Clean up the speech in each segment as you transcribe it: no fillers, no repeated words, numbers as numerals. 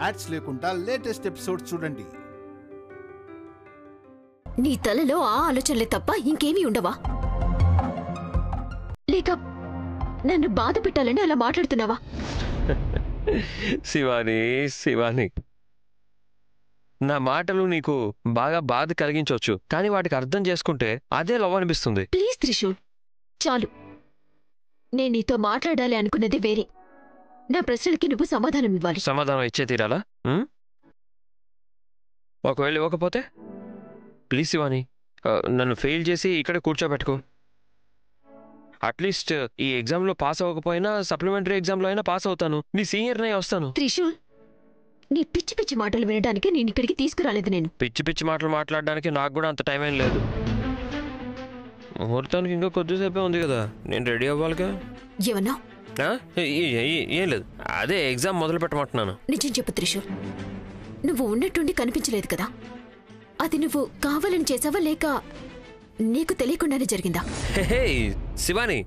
Ads లేకుండా latest episode చూడండి. నీ తలలో ఆ ఆలోచనలే తప్ప ఇంకేమీ ఉండవా? లేక నన్ను బాధ పెట్టాలని అలా మాట్లాడుతున్నావా? శివాని, నా మాటలు నీకు బాగా బాధ కలిగించవచ్చు, కానీ వాటికి అర్థం చేసుకుంటే అదే లవ్ అనిపిస్తుంది. ప్లీజ్ త్రిశూల్, చాలు. నేను నీతో మాట్లాడాలి అనుకున్నది వేరే. నా ప్రశ్నలకి నువ్వు సమాధానం ఇవ్వాలి. సమాధానం ఇచ్చే తీరాలా? ఒకవేళ ఇవ్వకపోతే ప్లీజ్ శివాని, నన్ను ఫెయిల్ చేసి ఇక్కడ కూర్చోబెట్టుకో. అట్లీస్ట్ ఈ ఎగ్జామ్లో పాస్ అవ్వకపోయినా సప్లిమెంటరీ ఎగ్జామ్లో అయినా పాస్ అవుతాను. నీ సీనియర్నే వస్తాను. త్రిశూల్, నీ పిచ్చి పిచ్చి మాటలు వినడానికి నేను ఇక్కడికి తీసుకురాలేదు. నేను పిచ్చి పిచ్చి మాటలు మాట్లాడడానికి నాకు కూడా అంత టైం ఏం లేదు. ముహూర్తానికి ఇంకా కొద్దిసేపే ఉంది కదా, నేను రెడీ అవ్వాలిగా. ఏమన్నా? ఏం లేదు, అదే ఎగ్జామ్ మొదలు పెట్టమంటున్నాను. నిజం చెప్పు త్రిశూల్, నువ్వు ఉన్నట్టుండి కనిపించలేదు కదా. అది నువ్వు కావాలని చేసావా లేక నీకు తెలియకుండానే జరిగిందా? హే శివాని,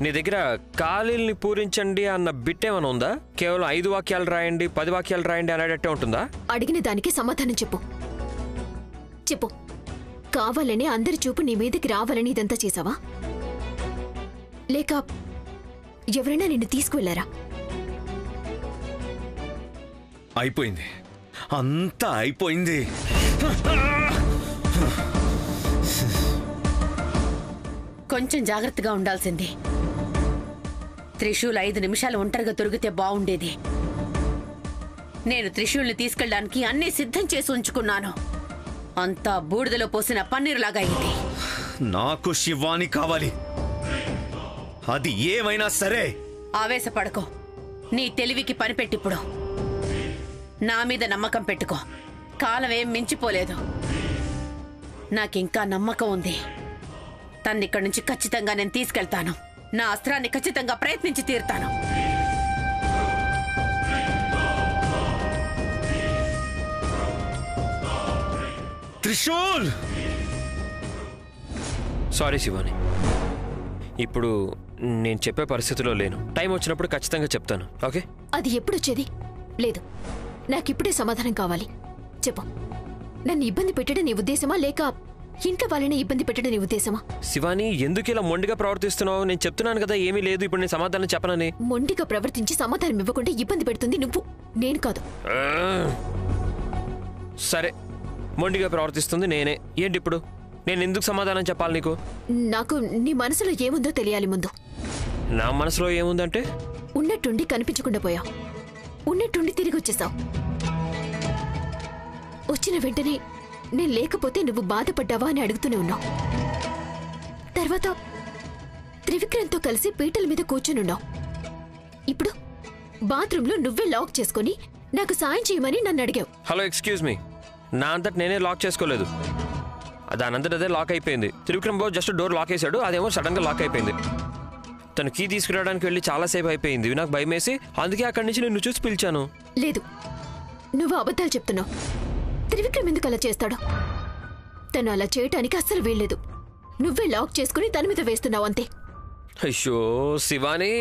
నీ దగ్గర ఖాళీల్ని పూరించండి అన్న బిట్ ఏమైనా ఉందా? కేవలం 5 వాక్యాలు రాయండి 10 వాక్యాలు రాయండి అనేటట్టే ఉంటుందా? అడిగిన దానికి సమాధానం చెప్పు. చెప్పు, కావాలని అందరి చూపు నీ మీదకి రావాలని ఇదంతా చేసావా లేక ఎవరైనా నిన్ను తీసుకువెళ్లారా? అయిపోయింది, అంతా అయిపోయింది. కొంచెం జాగ్రత్తగా ఉండాల్సింది. త్రిశూల్ 5 నిమిషాలు ఒంటరిగా దొరికితే బాగుండేది. నేను త్రిశూల్ని తీసుకెళ్ళడానికి అన్నీ సిద్ధం చేసి ఉంచుకున్నాను. అంతా బూడిదలో పోసిన పన్నీరులాగా అయింది. నాకు శివాని కావాలి, అది ఏమైనా సరే. ఆవేశపడకో, నీ తెలివికి పనిపెట్టిప్పుడు. నా మీద నమ్మకం పెట్టుకో, కాలమేం మించిపోలేదు. నాకింకా నమ్మకం ఉంది. తన్నిక్కడి నుంచి ఖచ్చితంగా నేను తీసుకెళ్తాను. నా అస్త్రాన్ని ఖచ్చితంగా ప్రయత్నించి తీరుతాను. త్రిశూల్! సారీ శివాని, ఇప్పుడు నేను చెప్పే పరిస్థితిలో లేను. టైం వచ్చినప్పుడు ఖచ్చితంగా చెప్తాను. ఓకే? అది ఎప్పుడొచ్చేది? లేదు, నాకిప్పుడే సమాధానం కావాలి. చెప్పు, నన్ను ఇబ్బంది పెట్టడం నీ ఉద్దేశమా లేక ఇంట్లో వాళ్ళని ఇబ్బంది పెట్టడం నీ ఉద్దేశమా? శివాని, ఎందుకు ఇలా మొండిగా ప్రవర్తిస్తున్నావు? నేను చెప్తున్నాను కదా ఏమీ లేదు. ఇప్పుడు నేను సమాధానం చెప్పనని. మొండిగా ప్రవర్తించి సమాధానం ఇవ్వకుండా ఇబ్బంది పెడుతుంది నువ్వు, నేను కాదు. సరే, మొండిగా ప్రవర్తిస్తుంది నేనే. ఏంటి ఇప్పుడు నేను ఎందుకు సమాధానం చెప్పాలి నీకు? నాకు నీ మనసులో ఏముందో తెలియాలి ముందు. నా మనసులో ఏముందంటే? ఉన్నట్టుండి కనిపించకుండా పోయావు, ఉన్నట్టుండి తిరిగి వచ్చేసావు. వచ్చిన వెంటనే నేను లేకపోతే నువ్వు బాధపడ్డావా అని అడుగుతూనే ఉన్నావు. తర్వాత త్రివిక్రమ్తో కలిసి పీటల మీద కూర్చునున్నావు. ఇప్పుడు బాత్రూంలో నువ్వే లాక్ చేసుకుని నాకు సాయం చేయమని నన్ను అడిగావు. హలో, ఎక్స్క్యూజ్ మీ, నా అంతటి నేనే లాక్ చేసుకోలేదు. దానంతటి అదే లాక్ అయిపోయింది. త్రివిక్రమ్ బాబు జస్ట్ డోర్ లాక్ వేసాడు, అదేమో సడన్గా లాక్ అయిపోయింది. తను కీ తీసుకురావడానికి వెళ్ళి చాలాసేపు అయిపోయింది. నాకు భయం వేసి అందుకే అక్కడి నుంచి నిన్ను చూసి పిలిచాను. లేదు, నువ్వు అబద్ధాలు చెప్తున్నావు. త్రివిక్రమ్ ఎందుకు అలా చేస్తాడు? తను అలా చేయటానికి అస్సలు వీల్లేదు. నువ్వే లాక్ చేసుకుని తన మీద వేస్తున్నావు అంతే. అయ్యో శివాని,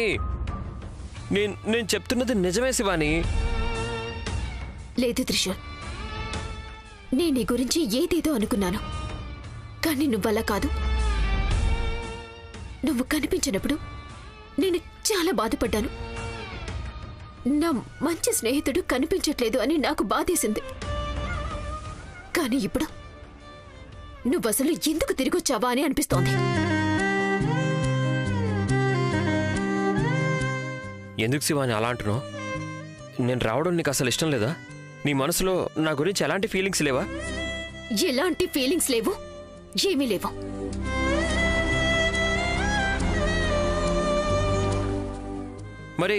నేను చెప్తున్నది నిజమే శివాని. లేదు త్రిశూల్, నేను నీ గురించి ఏదేదో అనుకున్నాను, కానీ నువ్వలా కాదు. నువ్వు కనిపించినప్పుడు నేను చాలా బాధపడ్డాను. నా మంచి స్నేహితుడు కనిపించట్లేదు అని నాకు బాధేసింది. కానీ ఇప్పుడు నువ్వసలు ఎందుకు తిరిగొచ్చావా అని అనిపిస్తోంది. ఎందుకు శివాని అలా అంటున్నావు? నేను రావడం నీకు అసలు ఇష్టం లేదా? నీ మనసులో నా గురించి ఎలాంటి ఫీలింగ్స్ లేవా? ఎలాంటి ఫీలింగ్స్ లేవు, ఏమీ లేవు. మరి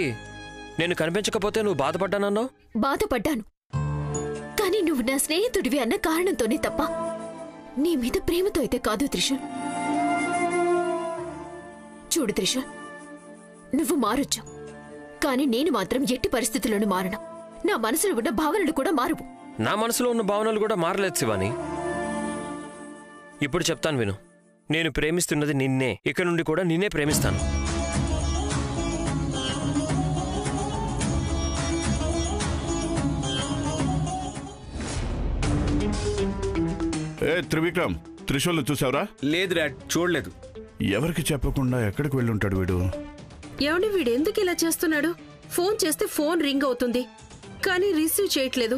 నేను కనిపించకపోతే నువ్వు బాధపడ్డానన్నావు? బాధపడ్డాను, కానీ నువ్వు నా స్నేహితుడివి అన్న కారణంతోనే తప్ప నీ మీద ప్రేమతో అయితే కాదు త్రిశూల్. చూడు త్రిశూల్, నువ్వు మారొచ్చు, కానీ నేను మాత్రం ఎట్టి పరిస్థితుల్లోనూ మారను. నా మనసులో ఉన్న భావనలు కూడా మారువు. నా మనసులో ఉన్న భావనలు కూడా మారలేదు శివాని. ఇప్పుడు చెప్తాను విను. నేను ప్రేమిస్తున్నది నిన్నే. ఇక నుండి కూడా నిన్నే ప్రేమిస్తాను. త్రివిక్రమ్, త్రిశూల్ని చూసావురా? లేదు డాడ్, చూడలేదు. ఎవరికి చెప్పకుండా ఎక్కడికి వెళ్ళుంటాడు వీడు? ఏమండి, వీడు ఎందుకు ఇలా చేస్తున్నాడు? ఫోన్ చేస్తే ఫోన్ రింగ్ అవుతుంది, కానీ రిసీవ్ చేయట్లేదు.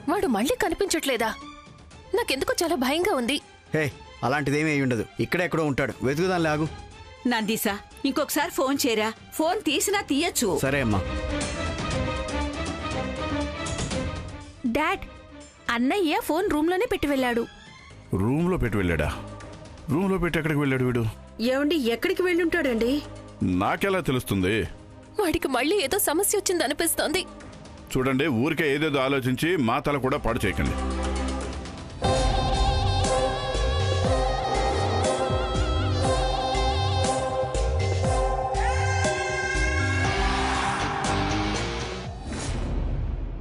వాడు మళ్ళీ కనిపించట్లేదా? నాకెందుకో చాలా భయంగా ఉంది. హే, అలాంటిదేమీ అయి ఉండదు. ఇక్కడెక్కడో ఉంటాడు, వెతుకుదాం. లాగు. నందీసా, ఇంకొకసారి ఫోన్ చేయరా. ఫోన్ తీసినా తీయచ్చు. సరే అమ్మా. డాడ్, అన్నయ్య ఫోన్ రూమ్లోనే పెట్టి వెళ్ళాడు. రూమ్లో పెట్టి వెళ్ళాడా? రూమ్లో పెట్టి ఎక్కడికి వెళ్ళాడు వీడు? ఏమండి, ఎక్కడికి వెళ్ళుంటాడండి? నాకెలా తెలుస్తుంది? వాడికి మళ్ళీ ఏదో సమస్య వచ్చింది అనిపిస్తోంది. చూడండి, ఊరికే ఏదేదో ఆలోచించి మా తల కూడా పాడు చేయకండి.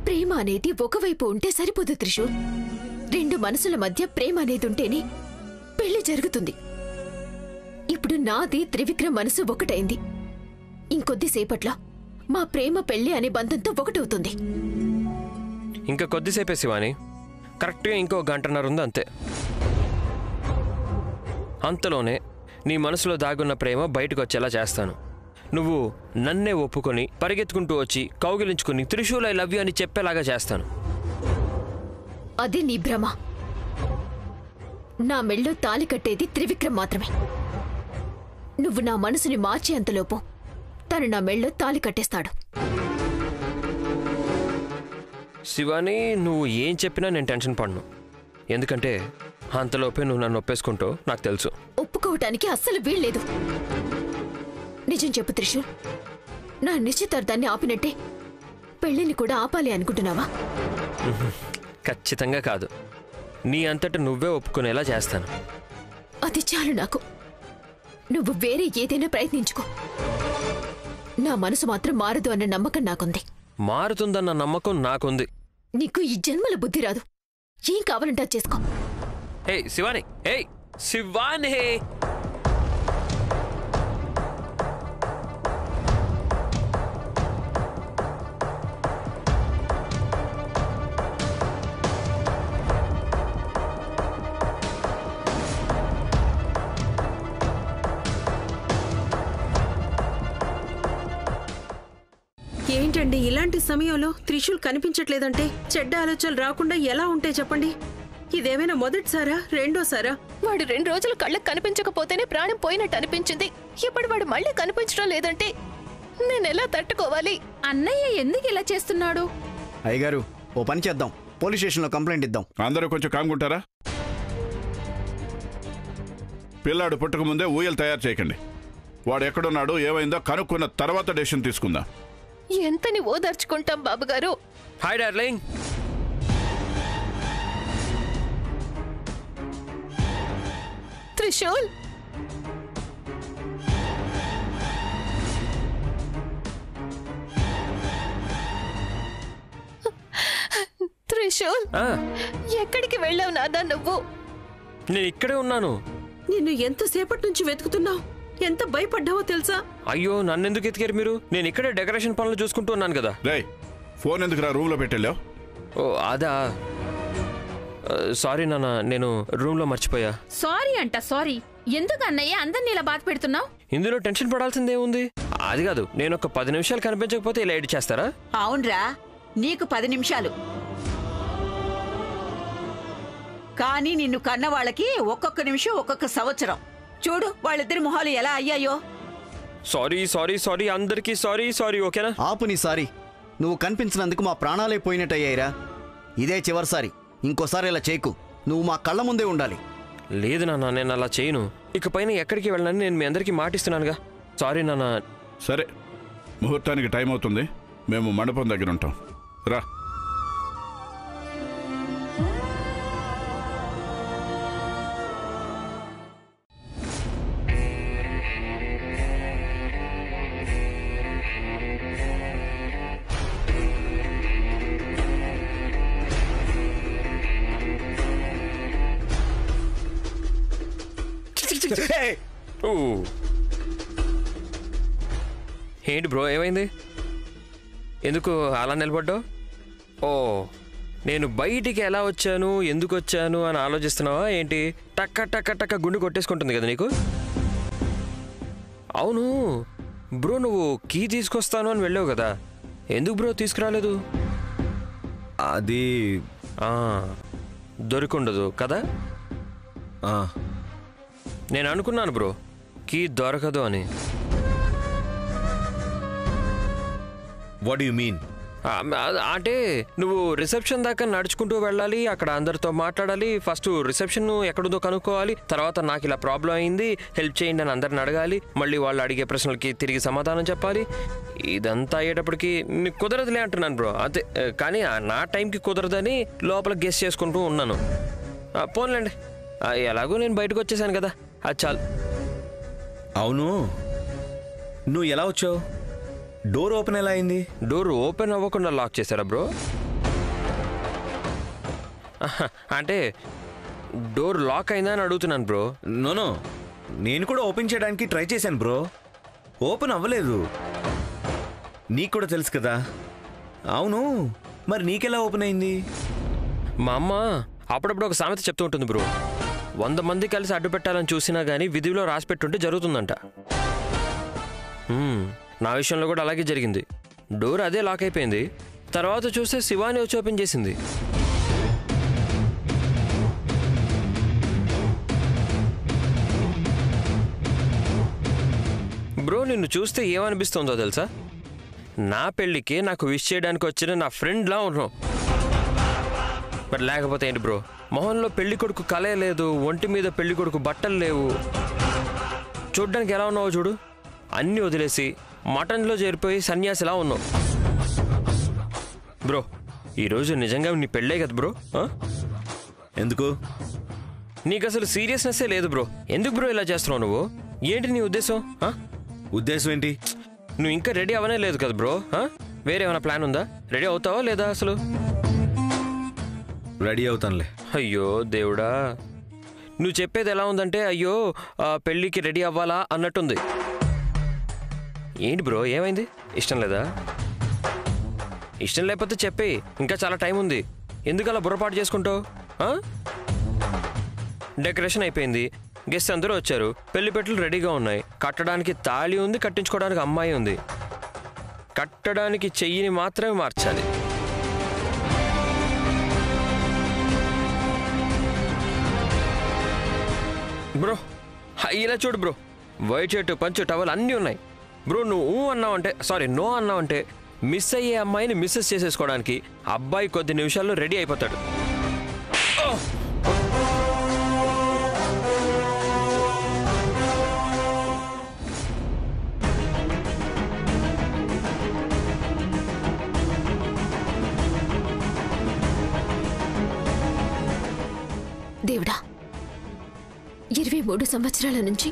ప్రేమ అనేది ఒకవైపు ఉంటే సరిపోదు త్రిశూల్. రెండు మనసుల మధ్య ప్రేమ అనేది ఉంటేనే పెళ్లి జరుగుతుంది. ఇప్పుడు నాది త్రివిక్రమ్ మనసు ఒకటైంది. ఇంకొద్దిసేపట్లో మా ప్రేమ పెళ్లి అనే బంధంతో ఒకటవుతుంది. ఇంకా కొద్దిసేపే శివాని, కరెక్ట్గా ఇంకో గంటన్నర ఉంది అంతే. అంతలోనే నీ మనసులో దాగున్న ప్రేమ బయటకు వచ్చేలా చేస్తాను. నువ్వు నన్నే ఒప్పుకొని పరిగెత్తుకుంటూ వచ్చి కౌగిలించుకుని త్రిశూల్ ఐ లవ్ యూ అని చెప్పేలాగా చేస్తాను. అది నీ భ్రమ. నా మెళ్ళో తాలి కట్టేది త్రివిక్రమ్ మాత్రమే. నువ్వు నా మనసుని మార్చేంతలోపు తను నా మెళ్ళో తాలి కట్టేస్తాడు. శివాని, నువ్వు ఏం చెప్పినా నేను టెన్షన్ పడను. ఎందుకంటే అంతలోపే నువ్వు నన్ను ఒప్పేసుకుంటావు నాకు తెలుసు. ఒప్పుకోవటానికి అస్సలు వీల్లేదు. నిజం చెప్పు త్రిశూల్, నా నిశ్చితార్థాన్ని ఆపినట్టే పెళ్లిని కూడా ఆపాలి అనుకుంటున్నావా? ఖచ్చితంగా కాదు. నీ అంతట నువ్వే ఒప్పుకునేలా చేస్తాను. అది చాలు నాకు. నువ్వు వేరే ఏదైనా ప్రయత్నించుకో. నా మనసు మాత్రం మారదు అన్న నమ్మకం నాకుంది. మారుతుందన్న నమ్మకం నాకుంది. నీకు ఈ జన్మల బుద్ధి రాదు. ఏం కావాలంటే అది చేసుకో. హే శివాని, హే శివాని, హే ఏంటండి ఇలాంటి సమయంలో త్రిశూల్ కనిపించట్లేదంటే చెడ్డ ఆలోచనలు రాకుండా ఎలా ఉంటాయి చెప్పండి? ఇదేమైనా మొదటిసారా, రెండోసారా? వాడు 2 రోజులు కళ్ళకు కనిపించకపోతేనే ప్రాణం పోయినట్టు అనిపించింది. ఇప్పుడు వాడు మళ్ళీ కనిపించడం లేదంటే నేనెలా తట్టుకోవాలి? అన్నయ్య ఎందుకు ఇలా చేస్తున్నాడు? అయ్యగారు, ఓ పని చేద్దాం. పోలీస్ స్టేషన్లో కంప్లైంట్ ఇద్దాం. అందరూ కొంచెం కామ్గుంటారా? పిల్లాడు పుట్టక ముందే ఊయలు తయారు చేయకండి. వాడు ఎక్కడున్నాడో ఏమైందో కనుక్కున్న తర్వాత డెసిషన్ తీసుకుందాం. ఎంతని ఓదార్చుకుంటాం బాబుగారు. Hi darling. త్రిశూల్, త్రిశూల్, ఎక్కడికి వెళ్ళావు నాదా నువ్వు? నేను ఇక్కడే ఉన్నాను. నిన్ను ఎంతసేపటి నుంచి వెతుకుతున్నావు? ఎంత భయపడ్డావో తెలుసా? అయ్యో, నన్నెందుకు ఎతికారు మీరు? నేను ఇక్కడే డెకరేషన్ పనులు చూసుకుంటూ ఉన్నాను కదా. రేయ్, ఫోన్ ఎందుకు రూమ్లో పెట్టెళ్ళావు? ఓ అదా, సారీ నాన్న, నేను రూమ్లో మర్చిపోయా. సారీ అంట సారీ. ఎందుకు అన్నయ్య అందరినీ ఇలా బాధ పెడుతున్నావు? ఇందులో టెన్షన్ పడాల్సిందేముంది? అది కాదు, నేను ఒక 10 నిమిషాలు కనిపించకపోతే ఇలా ఎడిట్ చేస్తారా? అవునరా, నీకు 10 నిమిషాలు. కానీ నిన్ను కన్న వాళ్ళకి ఒక్కొక్క నిమిషం ఒక్కొక్క సంవత్సరం. చూడు వాళ్ళిద్దరి మొహాలు ఎలా అయ్యాయో. సారీ సారీ సారీ, అందరికీ సారీ సారీ, ఓకేనా? ఆపు నీ సారీ. నువ్వు కనిపించినందుకు మా ప్రాణాలే పోయినట్టయ్యాయిరా. ఇదే చివరిసారి. ఇంకోసారి ఇలా చేయకు. నువ్వు మా కళ్ళ ముందే ఉండాలి. లేదు నాన్న, నేను అలా చేయను. ఇకపైన ఎక్కడికి వెళ్ళనని నేను మీ అందరికీ మాటిస్తున్నానుగా. సారీ నాన్న. సరే, ముహూర్తానికి టైం అవుతుంది. మేము మండపం దగ్గర ఉంటాం. రా. ఏంటి బ్రో, ఏమైంది? ఎందుకు అలా నిలబడ్డావు? ఓ నేను బయటికి ఎలా వచ్చాను ఎందుకు వచ్చాను అని ఆలోచిస్తున్నావా ఏంటి? టక్క టక్క టక్క గుండె కొట్టేసుకుంటుంది కదా నీకు. అవును బ్రో, నువ్వు కీ తీసుకొస్తాను అని వెళ్ళావు కదా, ఎందుకు బ్రో తీసుకురాలేదు? అది దొరికుండదు కదా. నేను అనుకున్నాను బ్రో కీ దొరకదు అని. What you mean? అంటే నువ్వు రిసెప్షన్ దాకా నడుచుకుంటూ వెళ్ళాలి, అక్కడ అందరితో మాట్లాడాలి, ఫస్ట్ రిసెప్షన్ ఎక్కడుందో కనుక్కోవాలి, తర్వాత నాకు ఇలా ప్రాబ్లం అయింది హెల్ప్ చేయండి అని అందరిని అడగాలి, మళ్ళీ వాళ్ళు అడిగే ప్రశ్నలకి తిరిగి సమాధానం చెప్పాలి. ఇదంతా అయ్యేటప్పటికి నీకు కుదరదులే అంటున్నాను బ్రో. అదే కానీ నా టైంకి కుదరదని లోపల గెస్ చేసుకుంటూ ఉన్నాను. పోన్లేండి, ఎలాగో నేను బయటకు వచ్చేసాను కదా, అది చాలు. అవును, నువ్వు ఎలా వచ్చావు? డోర్ ఓపెన్ ఎలా అయింది? డోర్ ఓపెన్ అవ్వకుండా లాక్ చేశారా బ్రో? అంటే డోర్ లాక్ అయిందా అని అడుగుతున్నాను బ్రో. నో, నేను కూడా ఓపెన్ చేయడానికి ట్రై చేశాను బ్రో, ఓపెన్ అవ్వలేదు. నీకు కూడా తెలుసు కదా. అవును, మరి నీకెలా ఓపెన్ అయింది? మా అమ్మ అప్పుడప్పుడు ఒక సామెత చెప్తూ ఉంటుంది బ్రో, 100 మంది కలిసి అడ్డు పెట్టాలని చూసినా కానీ విధిలో రాసి పెట్టుంటే జరుగుతుందంట. నా విషయంలో కూడా అలాగే జరిగింది. డోర్ అదే లాక్ అయిపోయింది, తర్వాత చూస్తే శివాని వచ్చి ఓపెన్ చేసింది. బ్రో నిన్ను చూస్తే ఏమనిపిస్తుందో తెలుసా? నా పెళ్ళికి నాకు విష్ చేయడానికి వచ్చిన నా ఫ్రెండ్లా ఉన్నావు. మరి లేకపోతే ఏంటి బ్రో, మొహంలో పెళ్లి కొడుకు కలే లేదు, ఒంటి మీద పెళ్లి కొడుకు బట్టలు లేవు, చూడ్డానికి ఎలా ఉన్నావో చూడు. అన్నీ వదిలేసి మటన్లో చేరిపోయి సన్యాసిలా ఉన్నావు. బ్రో ఈరోజు నిజంగా నీ పెళ్ళే కదా బ్రో? ఎందుకు? నీకు అసలు సీరియస్నెస్సే లేదు బ్రో. ఎందుకు బ్రో ఇలా చేస్తున్నావు నువ్వు? ఏంటి నీ ఉద్దేశం? ఉద్దేశం ఏంటి? నువ్వు ఇంకా రెడీ అవ్వనే లేదు కదా బ్రో. వేరే ఏమైనా ప్లాన్ ఉందా? రెడీ అవుతావా లేదా అసలు? రెడీ అవుతానులే. అయ్యో దేవుడా, నువ్వు చెప్పేది ఎలా ఉందంటే అయ్యో పెళ్ళికి రెడీ అవ్వాలా అన్నట్టుంది. ఏంటి బ్రో ఏమైంది? ఇష్టం లేదా? ఇష్టం లేకపోతే చెప్పి, ఇంకా చాలా టైం ఉంది. ఎందుకు అలా బుర్రపాటు చేసుకుంటావు? డెకరేషన్ అయిపోయింది, గెస్ట్ అందరూ వచ్చారు, పెళ్లిపెట్టలు రెడీగా ఉన్నాయి, కట్టడానికి తాళి ఉంది, కట్టించుకోవడానికి అమ్మాయి ఉంది. కట్టడానికి చెయ్యిని మాత్రమే మార్చాలి. బ్రో ఇలా చూడు బ్రో, వైట్ షర్ట్ పంచు టవల్ అన్నీ ఉన్నాయి బ్రో. నువ్వు అన్నావంటే సారీ నో అన్నావంటే మిస్ అయ్యే అమ్మాయిని మిస్సెస్ చేసేసుకోవడానికి అబ్బాయి కొద్ది నిమిషాల్లో రెడీ అయిపోతాడు. దేవుడా, 23 సంవత్సరాల నుంచి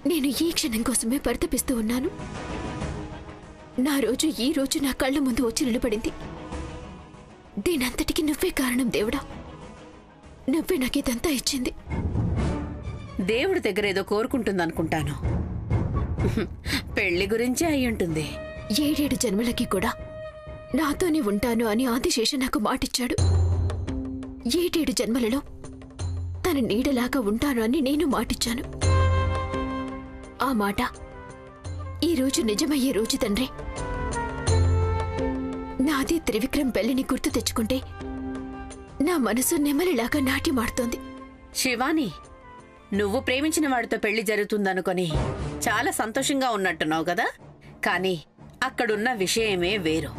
నేను ఈ క్షణం కోసమే పరితపిస్తూ ఉన్నాను. నా రోజు ఈ రోజు నా కళ్ళ ముందు వచ్చి నిలబడింది. దీనంతటికి నువ్వే కారణం దేవుడా. నువ్వే నాకు ఇదంతా ఇచ్చింది. దేవుడి దగ్గర ఏదో కోరుకుంటుందనుకుంటాను. పెళ్లి గురించి అయి ఉంటుంది. 7 జన్మలకి కూడా నాతోనే ఉంటాను అని ఆదిశేష నాకు మాటిచ్చాడు. 7 జన్మలలో తన నీడలాగా ఉంటాను అని నేను మాటిచ్చాను. ఆ మాట ఈ రోజు నిజమయ్యే రోజు తండ్రి. నాది త్రివిక్రమ్ పెళ్లిని గుర్తు తెచ్చుకుంటే నా మనసు నెమలిలాగా నాట్యమాడుతోంది. శివాని, నువ్వు ప్రేమించిన వాడితో పెళ్లి జరుగుతుందనుకొని చాలా సంతోషంగా ఉన్నట్టున్నావు కదా. కానీ అక్కడున్న విషయమే వేరు.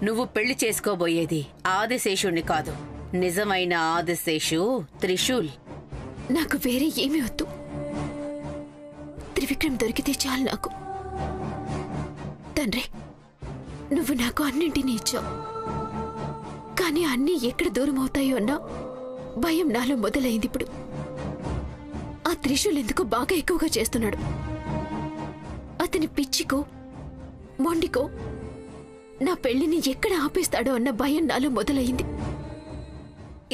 నువ్వు పెళ్లి చేసుకోబోయేది ఆదిశేషుణ్ణి కాదు, నిజమైన ఆదిశేషు త్రిశూల్. నాకు వేరే ఏమీ వద్దు. త్రివిక్రమ్ దొరికితే చాలు నాకు. తండ్రి, నువ్వు నాకు అన్నింటినీ ఇచ్చావు, కానీ అన్నీ ఎక్కడ దూరం అవుతాయో అన్న భయం నాలో మొదలైంది. ఇప్పుడు ఆ త్రిశూల్ ఎందుకో బాగా ఎక్కువగా చేస్తున్నాడు. అతని పిచ్చికో మొండికో నా పెళ్లిని ఎక్కడ ఆపేస్తాడో అన్న భయం నాలో మొదలైంది.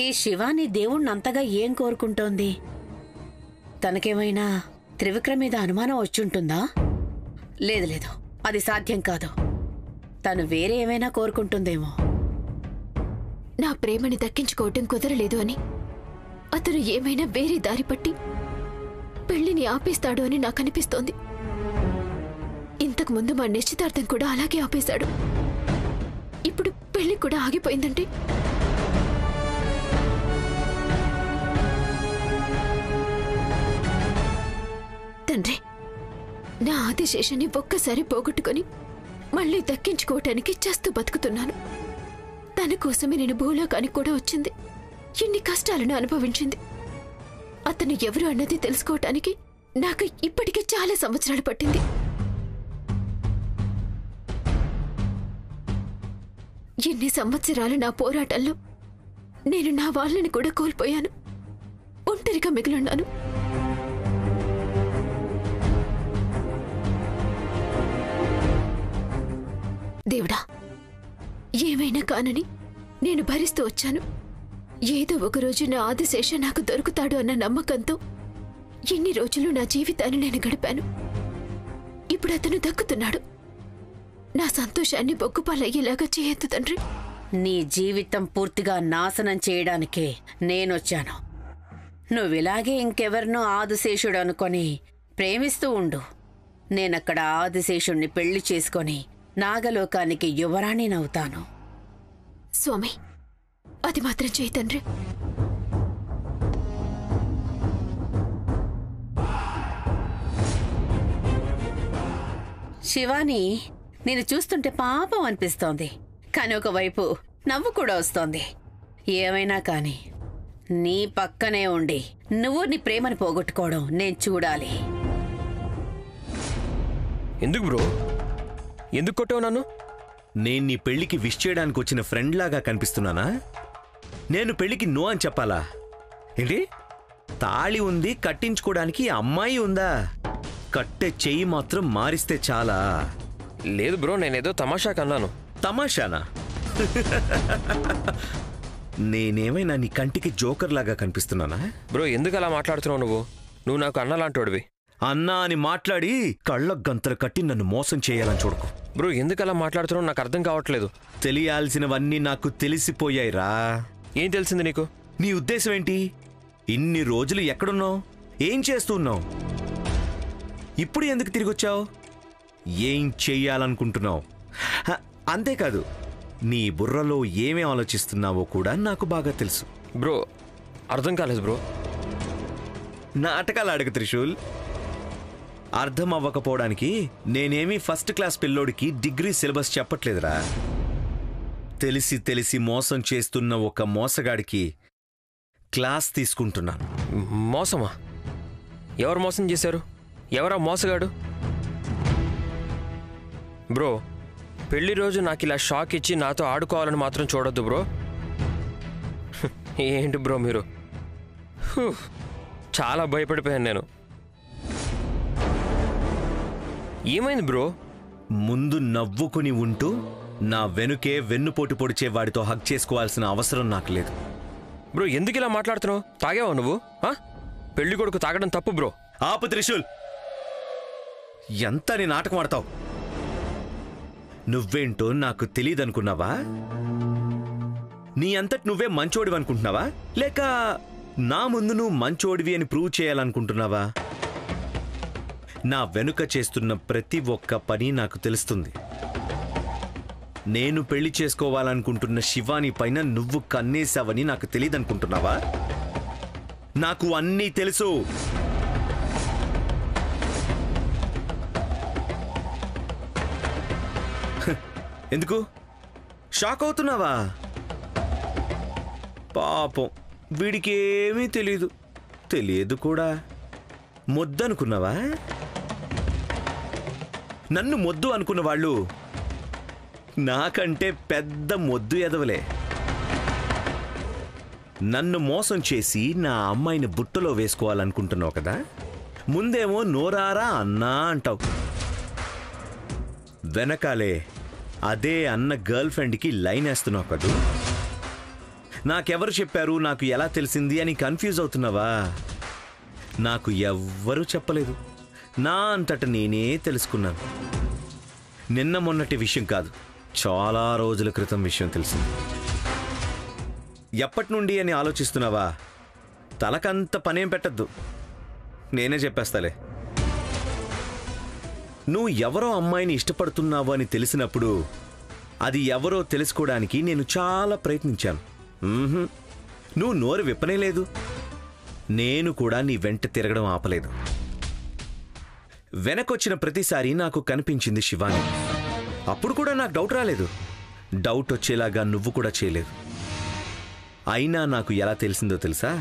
ఈ శివాని దేవుణ్ణి అంతగా ఏం కోరుకుంటోంది? తనకేమైనా త్రివిక్రమ్ మీద అనుమానం వచ్చుంటుందా? లేదు లేదు, అది సాధ్యం కాదు. తను వేరే ఏమైనా కోరుకుంటుందేమో. నా ప్రేమని దక్కించుకోవటం కుదరలేదు అని అతను ఏమైనా వేరే దారి పట్టి పెళ్లిని ఆపేస్తాడు అని నాకు అనిపిస్తోంది. ఇంతకు ముందు మా నిశ్చితార్థం కూడా అలాగే ఆపేశాడు. ఇప్పుడు పెళ్లి కూడా ఆగిపోయిందంటే తండ్రి, నా ఆదిశేషాన్ని ఒక్కసారి పోగొట్టుకొని మళ్ళీ దక్కించుకోవటానికి చేస్తూ బతుకుతున్నాను. తన కోసమే నేను భూలోకానికి కూడా వచ్చింది. ఎన్ని కష్టాలను అనుభవించింది. అతను ఎవరు అన్నది తెలుసుకోవటానికి నాకు ఇప్పటికే చాలా సంవత్సరాలు పట్టింది. ఎన్ని సంవత్సరాలు నా పోరాటంలో నేను నా వాళ్ళని కూడా కోల్పోయాను. ఒంటరిగా మిగిలిన్నాను. దేవుడా, ఏమైనా కానని నేను భరిస్తూ వచ్చాను. ఏదో ఒకరోజు నా ఆదిశేష నాకు దొరుకుతాడు అన్న నమ్మకంతో ఎన్ని రోజులు నా జీవితాన్ని నేను గడిపాను. ఇప్పుడు అతను దక్కుతున్నాడు. నా సంతోషాన్ని బొగ్గుపాలయ్యేలాగా చేయొద్దు తండ్రి. నీ జీవితం పూర్తిగా నాశనం చేయడానికే నేనొచ్చాను. నువ్విలాగే ఇంకెవరినో ఆదిశేషుడు అనుకొని ప్రేమిస్తూ ఉండు. నేనక్కడ ఆదిశేషుణ్ణి పెళ్లి చేసుకొని నాగలోకానికి యువరాణినవుతాను. స్వామి, అది మాత్రం చేయి తండ్రి. శివాని, నేను చూస్తుంటే పాపం అనిపిస్తోంది. కానీ ఒకవైపు నవ్వు కూడా వస్తోంది. ఏమైనా కాని నీ పక్కనే ఉండి నువ్వు నీ ప్రేమను పోగొట్టుకోవడం నేను చూడాలి. ఎందుకు బ్రో? ఎందుకు కొట్టావు నన్ను? నేను నీ పెళ్లికి విష్ చేయడానికి వచ్చిన ఫ్రెండ్ లాగా కనిపిస్తున్నానా? నేను పెళ్లికి నో అని చెప్పాలా ఏంటి? తాళి ఉంది, కట్టించుకోవడానికి అమ్మాయి ఉందా? కట్టే చెయ్యి మాత్రం మారిస్తే చాలా. లేదు బ్రో, నేనేదో తమాషా కన్నాను. తమాషానా? నేనేమైనా నీ కంటికి జోకర్ లాగా కనిపిస్తున్నానా? బ్రో, ఎందుకు అలా మాట్లాడుతున్నావు? నువ్వు నాకు అన్నలాంటోడివి. అన్నా అని మాట్లాడి కళ్ళ గంతలు కట్టి నన్ను మోసం చేయాలని చూడకు. బ్రో, ఎందుకు అలా మాట్లాడుతున్నావు? నాకు అర్థం కావట్లేదు. తెలియాల్సినవన్నీ నాకు తెలిసిపోయాయిరా. ఏం తెలిసింది నీకు? నీ ఉద్దేశం ఏంటి? ఇన్ని రోజులు ఎక్కడున్నావు? ఏం చేస్తున్నావు? ఇప్పుడు ఎందుకు తిరిగొచ్చావు? ఏం చెయ్యాలనుకుంటున్నావు? అంతేకాదు, నీ బుర్రలో ఏమేం ఆలోచిస్తున్నావో కూడా నాకు బాగా తెలుసు. బ్రో, అర్థం కాలేదు బ్రో. నాటకాలు అడగ త్రిశూల్. అర్థం అవ్వకపోవడానికి నేనేమీ ఫస్ట్ క్లాస్ పిల్లోడికి డిగ్రీ సిలబస్ చెప్పట్లేదురా. తెలిసి తెలిసి మోసం చేస్తున్న ఒక మోసగాడికి క్లాస్ తీసుకుంటున్నాను. మోసమా? ఎవరు మోసం చేశారు? ఎవరా మోసగాడు? బ్రో, పెళ్లి రోజు నాకు ఇలా షాక్ ఇచ్చి నాతో ఆడుకోవాలని మాత్రం చూడొద్దు బ్రో. ఏంటి బ్రో మీరు? చాలా భయపడిపోయాను నేను. ఏమైంది బ్రో? ముందు నవ్వుకుని ఉంటూ నా వెనుకే వెన్నుపోటు పొడిచే వాడితో హక్ చేసుకోవాల్సిన అవసరం నాకు లేదు. బ్రో, ఎందుకు ఇలా మాట్లాడుతున్నావు? తాగావా నువ్వు? పెళ్లి కొడుకు తాగడం తప్పు బ్రో. ఆపు త్రిశూల్. ఎంత నీ నాటకం ఆడతావు? నువ్వేంటో నాకు తెలియదనుకున్నావా? నీ అంతటి నువ్వే మంచోడివి అనుకుంటున్నావా? లేక నా ముందు నువ్వు మంచోడివి అని ప్రూవ్ చేయాలనుకుంటున్నావా? నా వెనుక చేస్తున్న ప్రతి ఒక్క పని నాకు తెలుస్తుంది. నేను పెళ్లి చేసుకోవాలనుకుంటున్న శివాని పైన నువ్వు కన్నేశావని నాకు తెలియదనుకుంటున్నావా? నాకు అన్నీ తెలుసు. ఎందుకు షాక్ అవుతున్నావా? పాపం, వీడికేమీ తెలియదు కూడా. మొద్దనుకున్నావా? నన్ను మొద్దు అనుకున్న వాళ్ళు నాకంటే పెద్ద మొద్దు ఎదవలే. నన్ను మోసం చేసి నా అమ్మాయిని బుట్టలో వేసుకోవాలనుకుంటున్నావు కదా? ముందేమో నోరారా అన్నా అంటావు, వెనకాలే అదే అన్న గర్ల్ ఫ్రెండ్కి లైన్ వేస్తున్నావు కదూ. నాకెవరు చెప్పారు, నాకు ఎలా తెలిసింది అని కన్ఫ్యూజ్ అవుతున్నావా? నాకు ఎవ్వరూ చెప్పలేదు. నా అంతట నేనే తెలుసుకున్నాను. నిన్న మొన్నటి విషయం కాదు, చాలా రోజుల క్రితం విషయం తెలిసింది. ఎప్పటి నుండి అని ఆలోచిస్తున్నావా? తలకంత పనేం పెట్టద్దు, నేనే చెప్పేస్తాలే. నువ్వు ఎవరో అమ్మాయిని ఇష్టపడుతున్నావు అని తెలిసినప్పుడు అది ఎవరో తెలుసుకోవడానికి నేను చాలా ప్రయత్నించాను. నువ్వు నోరు విప్పనే లేదు. నేను కూడా నీ వెంట తిరగడం ఆపలేదు. వెనకొచ్చిన ప్రతిసారి నాకు కనిపించింది శివాని. అప్పుడు కూడా నాకు డౌట్ రాలేదు. డౌట్ వచ్చేలాగా నువ్వు కూడా చేయలేదు. అయినా నాకు ఎలా తెలిసిందో తెలుసా?